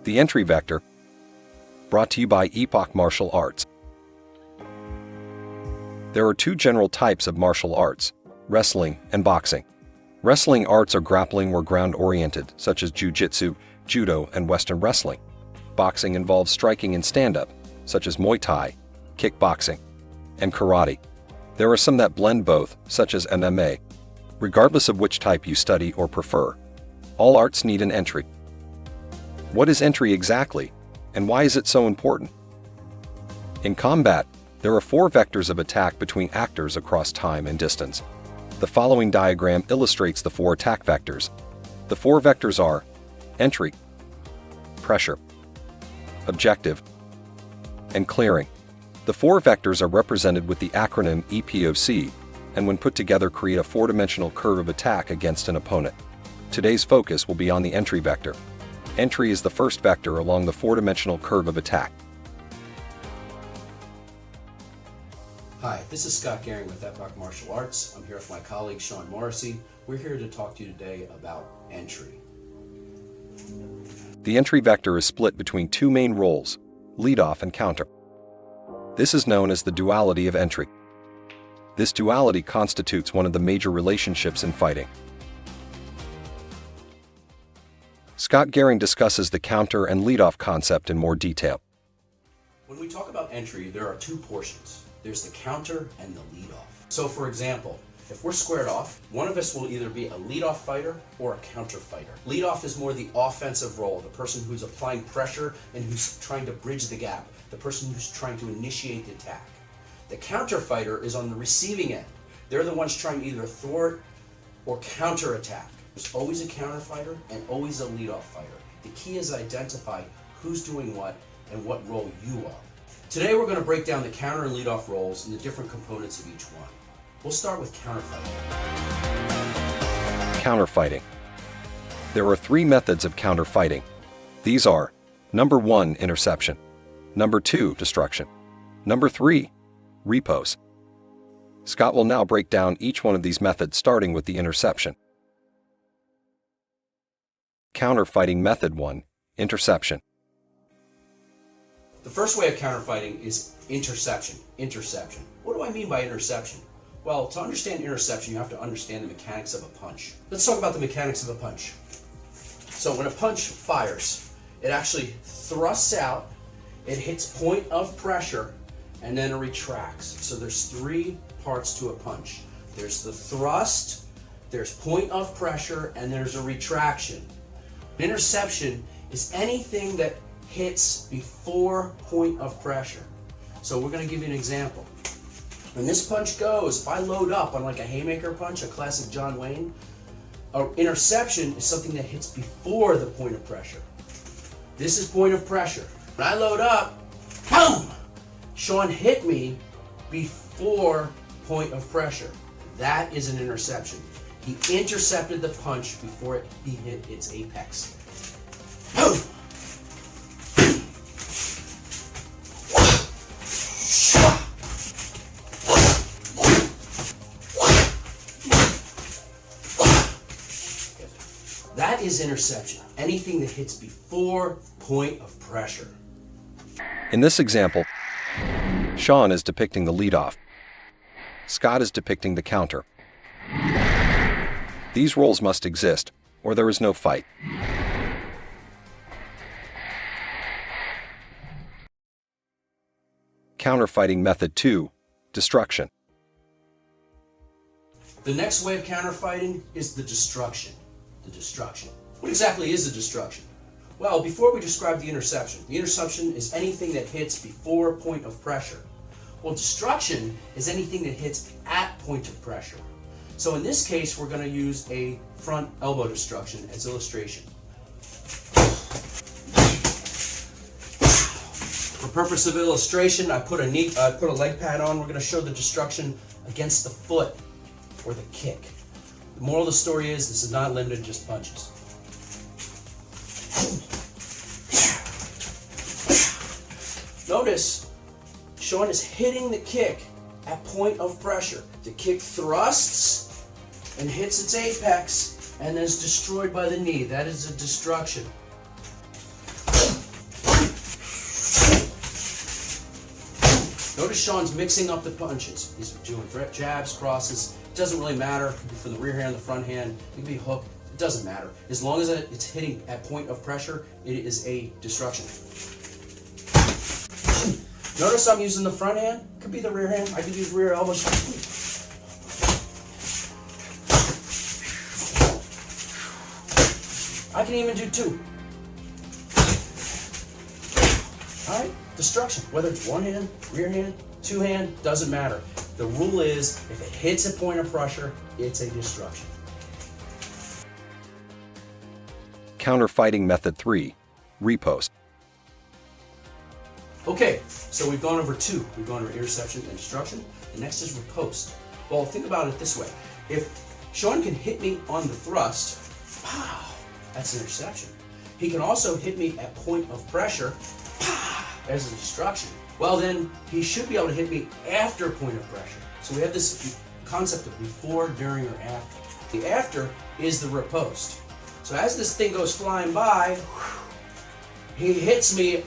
The entry vector, brought to you by EPOC Martial Arts. There are two general types of martial arts, wrestling and boxing. Wrestling arts are grappling or ground-oriented, such as jiu-jitsu, judo, and Western wrestling. Boxing involves striking and stand-up, such as Muay Thai, kickboxing, and karate. There are some that blend both, such as MMA. Regardless of which type you study or prefer, all arts need an entry. What is entry exactly, and why is it so important? In combat, there are 4 vectors of attack between actors across time and distance. The following diagram illustrates the 4 attack vectors. The 4 vectors are entry, pressure, objective, and clearing. The 4 vectors are represented with the acronym EPOC, and when put together create a 4-dimensional curve of attack against an opponent. Today's focus will be on the entry vector. Entry is the first vector along the 4-dimensional curve of attack. Hi, this is Scott Gehring with EPOC Martial Arts. I'm here with my colleague Sean Morrissey. We're here to talk to you today about entry. The entry vector is split between 2 main roles, lead-off and counter. This is known as the duality of entry. This duality constitutes one of the major relationships in fighting. Scott Gehring discusses the counter and lead-off concept in more detail. When we talk about entry, there are 2 portions. There's the counter and the lead-off. So for example, if we're squared off, one of us will either be a lead-off fighter or a counter fighter. Lead-off is more the offensive role, the person who's applying pressure and who's trying to bridge the gap, the person who's trying to initiate the attack. The counter fighter is on the receiving end. They're the ones trying to either thwart or counter-attack. There's always a counter fighter and always a lead-off fighter. The key is to identify who's doing what and what role you are. Today we're going to break down the counter and lead-off roles and the different components of each one. We'll start with counterfighting. Counterfighting. There are 3 methods of counterfighting. These are: number 1, interception; number 2, destruction; number 3, riposte. Scott will now break down each one of these methods, starting with the interception. Counterfighting method 1, interception. The first way of counterfighting is interception. Interception. What do I mean by interception? Well, to understand interception, you have to understand the mechanics of a punch. Let's talk about the mechanics of a punch. So when a punch fires, it actually thrusts out, it hits point of pressure, and then it retracts. So there's 3 parts to a punch. There's the thrust, there's point of pressure, and there's a retraction. Interception is anything that hits before point of pressure. So we're going to give you an example. When this punch goes, if I load up on like a haymaker punch, a classic John Wayne, an interception is something that hits before the point of pressure. This is point of pressure. When I load up, boom! Sean hit me before point of pressure. That is an interception. He intercepted the punch before he hit its apex. Boom! That is interception. Anything that hits before point of pressure. In this example, Sean is depicting the lead-off. Scott is depicting the counter. These roles must exist, or there is no fight. Counterfighting method 2, destruction. The next way of counterfighting is the destruction. The destruction. What exactly is the destruction? Well, before we describe the interception is anything that hits before point of pressure. Well, destruction is anything that hits at point of pressure. So in this case, we're going to use a front elbow destruction as illustration. For purpose of illustration, I put a leg pad on. We're going to show the destruction against the foot or the kick. The moral of the story is this is not limited to just punches. Notice, Sean is hitting the kick at point of pressure. The kick thrusts and hits its apex and is destroyed by the knee. That is a destruction. Notice Sean's mixing up the punches. He's doing threat jabs, crosses. It doesn't really matter. It could be from the rear hand, the front hand. It could be hook. It doesn't matter. As long as it's hitting at point of pressure, it is a destruction. Notice I'm using the front hand. It could be the rear hand. I could use rear elbow shot. I can even do two. All right, destruction. Whether it's one hand, rear hand, two hand, doesn't matter. The rule is, if it hits a point of pressure, it's a destruction. Counterfighting Method 3, Riposte. Okay, so we've gone over two. We've gone over interception and destruction. The next is riposte. Well, think about it this way. If Sean can hit me on the thrust, pow, that's an interception. He can also hit me at point of pressure, pow, as a destruction. Well, then he should be able to hit me after point of pressure. So we have this concept of before, during, or after. The after is the riposte. So as this thing goes flying by, he hits me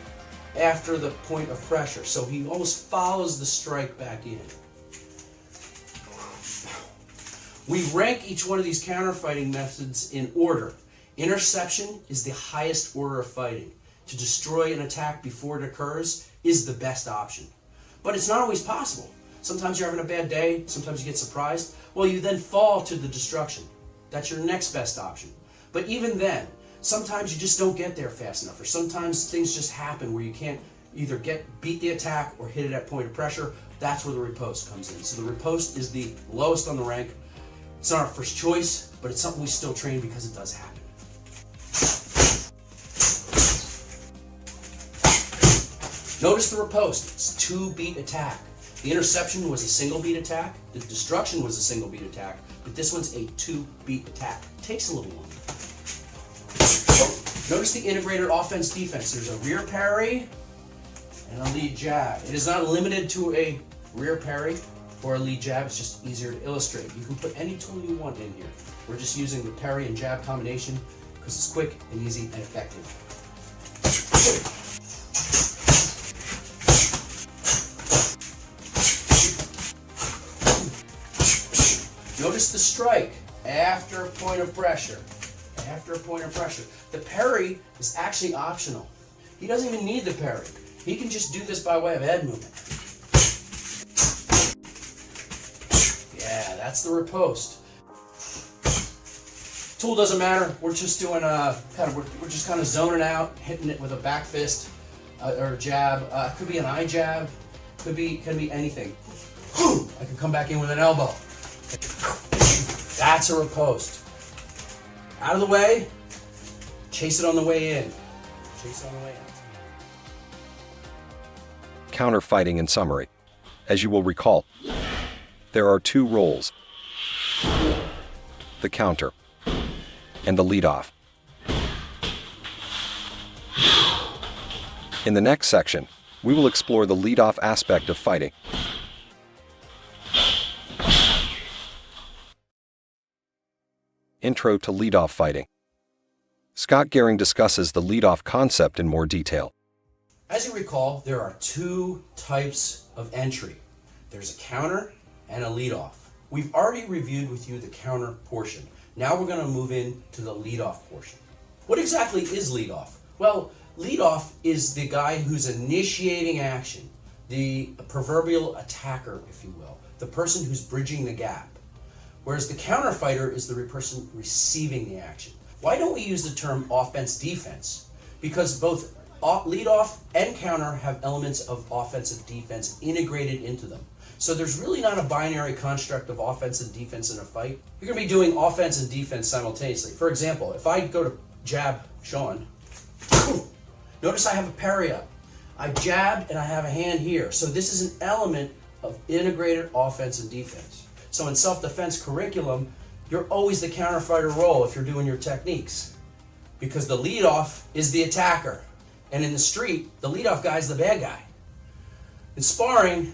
after the point of pressure. So he almost follows the strike back in. We rank each one of these counterfighting methods in order. Interception is the highest order of fighting. To destroy an attack before it occurs is the best option. But it's not always possible. Sometimes you're having a bad day, sometimes you get surprised. Well, you then fall to the destruction. That's your next best option. But even then, sometimes you just don't get there fast enough, or sometimes things just happen where you can't either beat the attack or hit it at point of pressure. That's where the riposte comes in. So the riposte is the lowest on the rank. It's not our first choice, but it's something we still train because it does happen. Notice the riposte. It's 2-beat attack. The interception was a single beat attack. The destruction was a single beat attack. But this one's a 2-beat attack. It takes a little longer. Notice the integrated offense-defense. There's a rear parry and a lead jab. It is not limited to a rear parry or a lead jab. It's just easier to illustrate. You can put any tool you want in here. We're just using the parry and jab combination because it's quick and easy and effective. Notice the strike after a point of pressure. After a point of pressure. The parry is actually optional. He doesn't even need the parry. He can just do this by way of head movement. Yeah, that's the riposte. Tool doesn't matter. We're just doing we're just kind of zoning out, hitting it with a back fist or a jab. Could be an eye jab. Could be anything. I can come back in with an elbow. That's a riposte. Out of the way, chase it on the way in. Chase it on the way out. Counterfighting in summary. As you will recall, there are two roles: the counter and the leadoff. In the next section, we will explore the leadoff aspect of fighting. Intro to leadoff fighting. Scott Gehring discusses the leadoff concept in more detail. As you recall, there are two types of entry. There's a counter and a leadoff. We've already reviewed with you the counter portion. Now we're going to move into the leadoff portion. What exactly is leadoff? Well, leadoff is the guy who's initiating action, the proverbial attacker, if you will, the person who's bridging the gap. Whereas the counter fighter is the person receiving the action. Why don't we use the term offense-defense? Because both leadoff and counter have elements of offensive-defense integrated into them. So there's really not a binary construct of offense and defense in a fight. You're going to be doing offense and defense simultaneously. For example, if I go to jab Sean, notice I have a parry up. I jab and I have a hand here. So this is an element of integrated offense and defense. So in self-defense curriculum, you're always the counterfighter role if you're doing your techniques, because the leadoff is the attacker, and in the street, the leadoff guy is the bad guy. In sparring,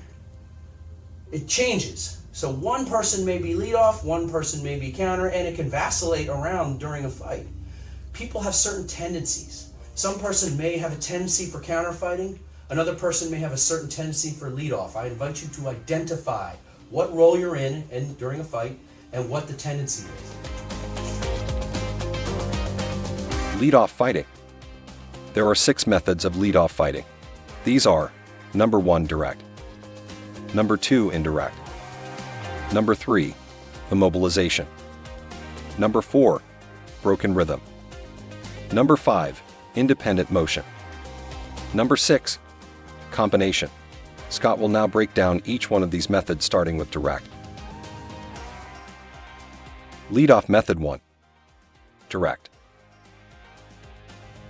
it changes. So one person may be leadoff, one person may be counter, and it can vacillate around during a fight. People have certain tendencies. Some person may have a tendency for counterfighting, Another person may have a certain tendency for leadoff. I invite you to identify what role you're in and during a fight and what the tendency is. Leadoff fighting. There are 6 methods of leadoff fighting. These are: number 1, direct; number 2, indirect; number 3, immobilization; number 4, broken rhythm; number 5, independent motion; number 6, combination. Scott will now break down each one of these methods, starting with direct. Leadoff method 1. Direct.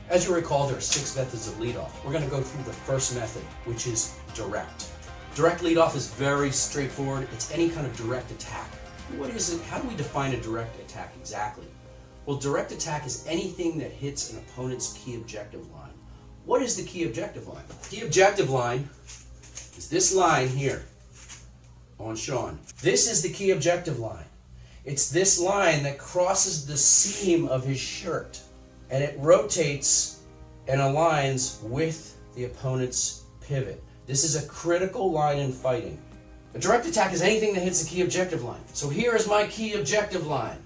As you recall, there are 6 methods of leadoff. We're going to go through the first method, which is direct. Direct leadoff is very straightforward. It's any kind of direct attack. What is it? How do we define a direct attack exactly? Well, direct attack is anything that hits an opponent's key objective line. What is the key objective line? Key objective line is this line here on Sean. This is the key objective line. It's this line that crosses the seam of his shirt, and it rotates and aligns with the opponent's pivot. This is a critical line in fighting. A direct attack is anything that hits the key objective line. So here is my key objective line.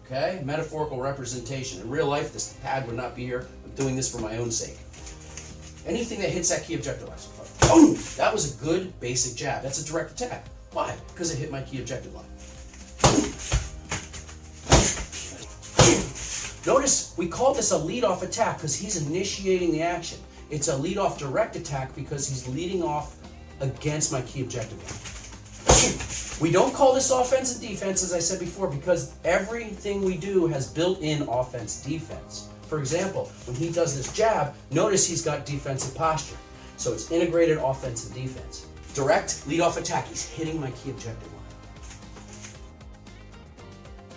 Okay, metaphorical representation. In real life, this pad would not be here. I'm doing this for my own sake. Anything that hits that key objective line. Boom! That was a good basic jab. That's a direct attack. Why? Because it hit my key objective line. Notice we call this a leadoff attack because he's initiating the action. It's a leadoff direct attack because he's leading off against my key objective line. We don't call this offense and defense, as I said before, because everything we do has built-in offense defense. For example, when he does this jab, notice he's got defensive posture. So it's integrated offense and defense. Direct leadoff attack, he's hitting my key objective line.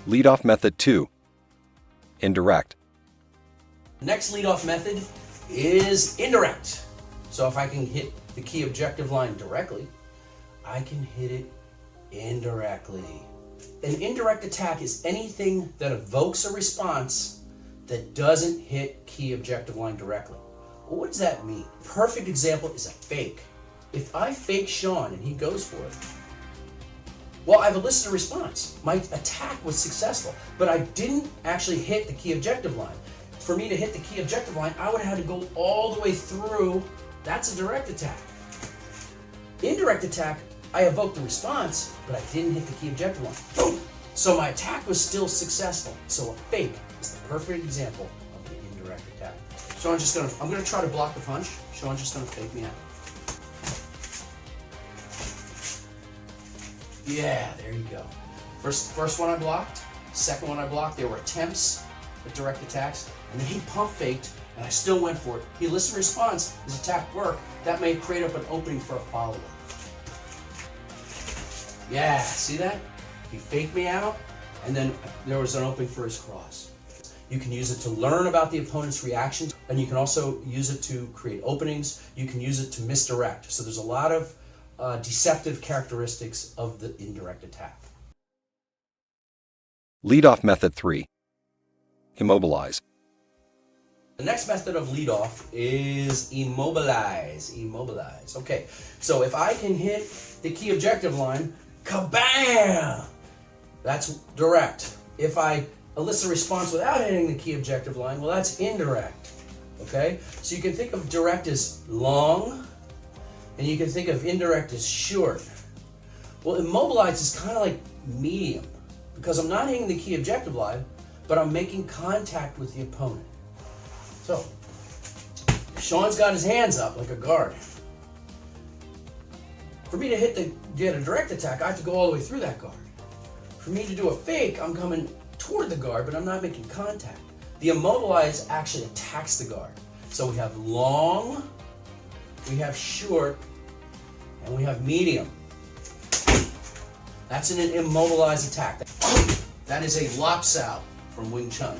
Leadoff method 2. Indirect. The next leadoff method is indirect. So if I can hit the key objective line directly, I can hit it indirectly. An indirect attack is anything that evokes a response that doesn't hit key objective line directly. Well, what does that mean? Perfect example is a fake. If I fake Sean and he goes for it, well, I've elicited a response. My attack was successful, but I didn't actually hit the key objective line. For me to hit the key objective line, I would have had to go all the way through. That's a direct attack. Indirect attack, I evoked the response, but I didn't hit the key objective line. Boom! So my attack was still successful. So a fake is the perfect example of the indirect attack. So I'm gonna try to block the punch. Sean's just gonna fake me out. Yeah, there you go. First one I blocked, second one I blocked. There were attempts at direct attacks, and then he pump faked, and I still went for it. He elicited a response, his attack worked. That may create up an opening for a follow-up. Yeah, see that? He faked me out, and then there was an opening for his cross. You can use it to learn about the opponent's reactions, and you can also use it to create openings. You can use it to misdirect. So there's a lot of deceptive characteristics of the indirect attack. Leadoff method 3. Immobilize. The next method of leadoff is immobilize. Immobilize. Okay, so if I can hit the key objective line, kabam! That's direct. If I elicit a response without hitting the key objective line, well, that's indirect. Okay, so you can think of direct as long, and you can think of indirect as short. Well, immobilize is kind of like medium, because I'm not hitting the key objective line, but I'm making contact with the opponent. So, Sean's got his hands up like a guard. For me to get a direct attack, I have to go all the way through that guard. For me to do a fake, I'm coming toward the guard, but I'm not making contact. The immobilize actually attacks the guard. So we have long, we have short, and we have medium. That's an immobilized attack. That is a lop sao from Wing Chun.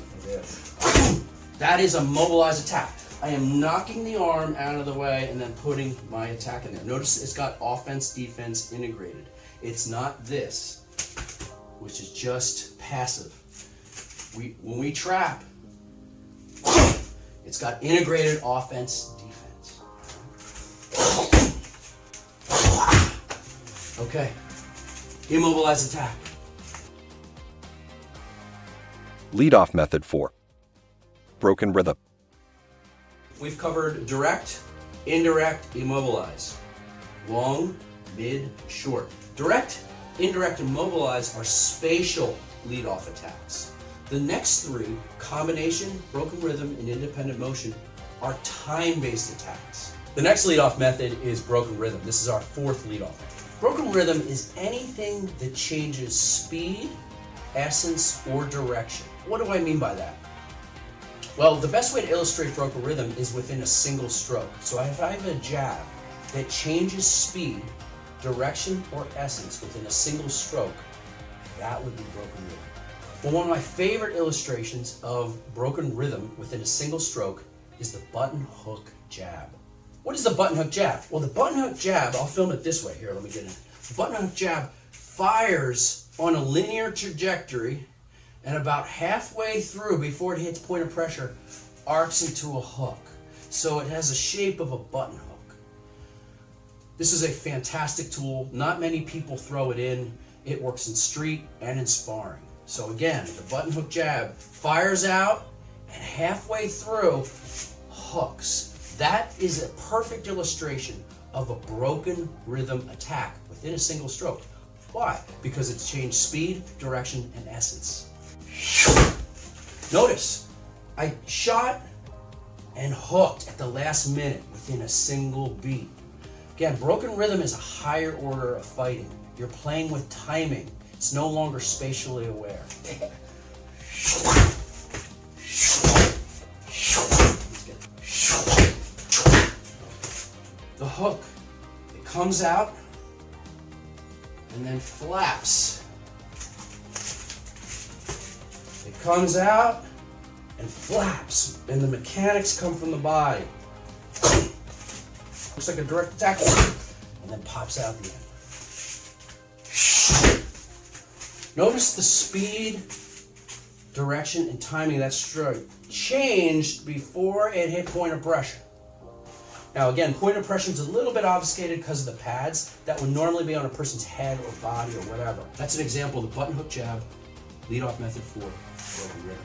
That is a mobilized attack. I am knocking the arm out of the way and then putting my attack in there. Notice it's got offense, defense integrated. It's not this, which is just passive. When we trap, it's got integrated offense, defense. Okay. Immobilize attack. Leadoff method 4. Broken rhythm. We've covered direct, indirect, immobilize. Long, mid, short. Direct, indirect, immobilize are spatial leadoff attacks. The next three, combination, broken rhythm, and independent motion, are time-based attacks. The next leadoff method is broken rhythm. This is our fourth leadoff. Broken rhythm is anything that changes speed, essence, or direction. What do I mean by that? Well, the best way to illustrate broken rhythm is within a single stroke. So if I have a jab that changes speed, direction, or essence within a single stroke, that would be broken rhythm. Well, one of my favorite illustrations of broken rhythm within a single stroke is the button hook jab. What is the button hook jab? Well, the button hook jab, I'll film it this way. Here, let me get it. The button hook jab fires on a linear trajectory, and about halfway through, before it hits point of pressure, arcs into a hook. So it has a shape of a button hook. This is a fantastic tool. Not many people throw it in. It works in street and in sparring. So again, the button hook jab fires out, and halfway through, hooks. That is a perfect illustration of a broken rhythm attack within a single stroke. Why? Because it's changed speed, direction, and essence. Notice, I shot and hooked at the last minute within a single beat. Again, broken rhythm is a higher order of fighting. You're playing with timing. It's no longer spatially aware. The hook, it comes out and then flaps. It comes out and flaps, and the mechanics come from the body. Looks like a direct attack, and then pops out the end. Notice the speed, direction, and timing of that stroke changed before it hit point of pressure. Now again, point of pressure is a little bit obfuscated because of the pads that would normally be on a person's head or body or whatever. That's an example of the button hook jab, leadoff method 4, broken rhythm.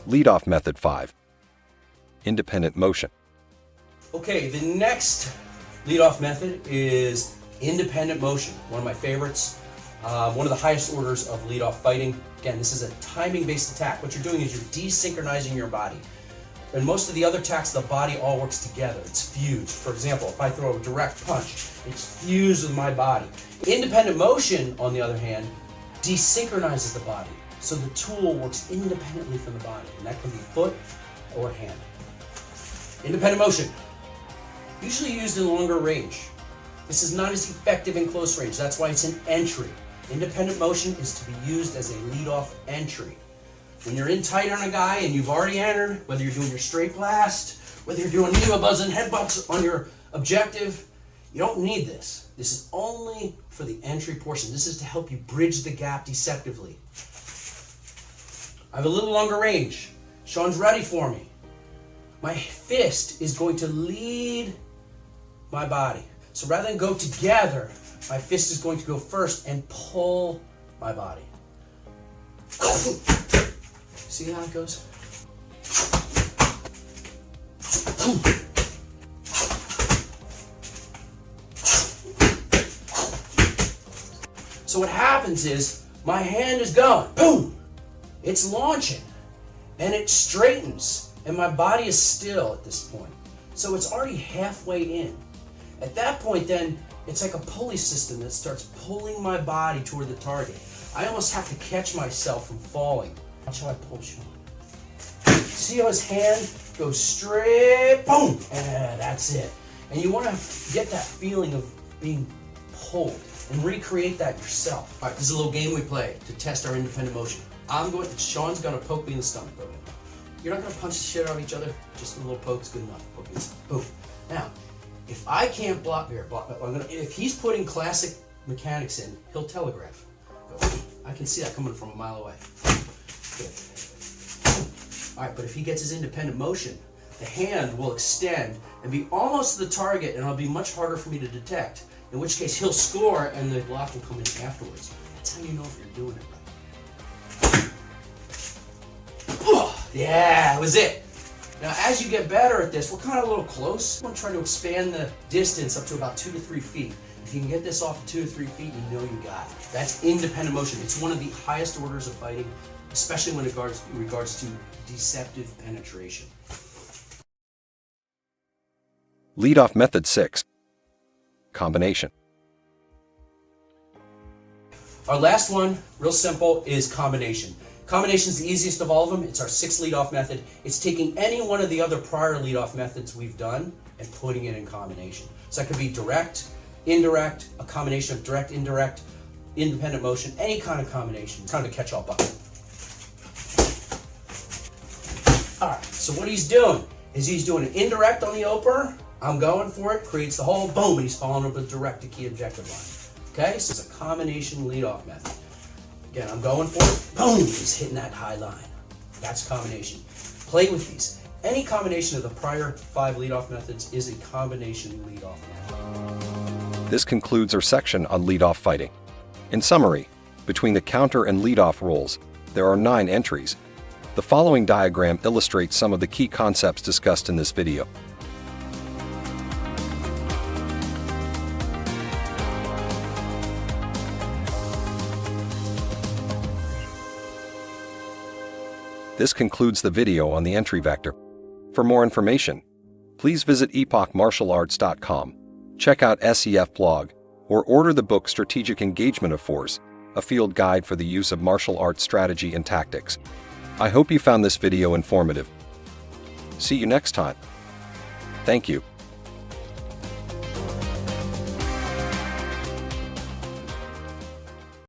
Leadoff method 5. Independent motion. Okay, the next leadoff method is independent motion, one of my favorites. One of the highest orders of leadoff fighting. Again, this is a timing-based attack. What you're doing is you're desynchronizing your body. In most of the other attacks, the body all works together. It's fused. For example, if I throw a direct punch, it's fused with my body. Independent motion, on the other hand, desynchronizes the body. So the tool works independently from the body, and that can be foot or hand. Independent motion, usually used in longer range. This is not as effective in close range. That's why it's an entry. Independent motion is to be used as a leadoff entry. When you're in tight on a guy and you've already entered, whether you're doing your straight blast, whether you're doing knee buzz and headbutts on your objective, you don't need this. This is only for the entry portion. This is to help you bridge the gap deceptively. I have a little longer range. Sean's ready for me. My fist is going to lead my body. So rather than go together, my fist is going to go first and pull my body. See how it goes? So what happens is my hand is going, boom! It's launching and it straightens and my body is still at this point. So it's already halfway in. At that point then, it's like a pulley system that starts pulling my body toward the target. I almost have to catch myself from falling. Watch how I pull Sean. See how his hand goes straight, boom, and that's it. And you want to get that feeling of being pulled and recreate that yourself. All right, this is a little game we play to test our independent motion. Sean's gonna poke me in the stomach. Go ahead. You're not gonna punch the shit out of each other. Just a little poke's good enough. Poke me in the stomach. Boom. Now, if I can't block here, if he's putting classic mechanics in, he'll telegraph. Go. I can see that coming from a mile away. Good. All right, but if he gets his independent motion, the hand will extend and be almost to the target, and it'll be much harder for me to detect. in which case he'll score and the block will come in afterwards. That's how you know if you're doing it right. Oh, yeah, that was it. Now, as you get better at this, we're kind of a little close. I'm going to try to expand the distance up to about 2 to 3 feet. If you can get this off of 2 to 3 feet, you know you got it. That's independent motion. It's one of the highest orders of fighting, especially when it regards to deceptive penetration. Leadoff Method 6. Combination. Our last one, real simple, is combination. Combination is the easiest of all of them. It's our 6th leadoff method. It's taking any one of the other prior leadoff methods we've done and putting it in combination. So that could be direct, indirect, a combination of direct, indirect, independent motion, any kind of combination. It's kind of a catch-all bucket. All right, so what he's doing is he's doing an indirect on the opener. I'm going for it, creates the hole, boom, and he's following up with direct to key objective line. Okay, so it's a combination leadoff method. Again, I'm going for it, boom, he's hitting that high line. That's combination. Play with these. Any combination of the prior 5 leadoff methods is a combination leadoff method. This concludes our section on leadoff fighting. In summary, between the counter and leadoff roles, there are 9 entries. The following diagram illustrates some of the key concepts discussed in this video. This concludes the video on the entry vector. For more information, please visit EPOCmartialarts.com, check out SEF blog, or order the book Strategic Engagement of Force, a field guide for the use of martial arts strategy and tactics. I hope you found this video informative. See you next time. Thank you.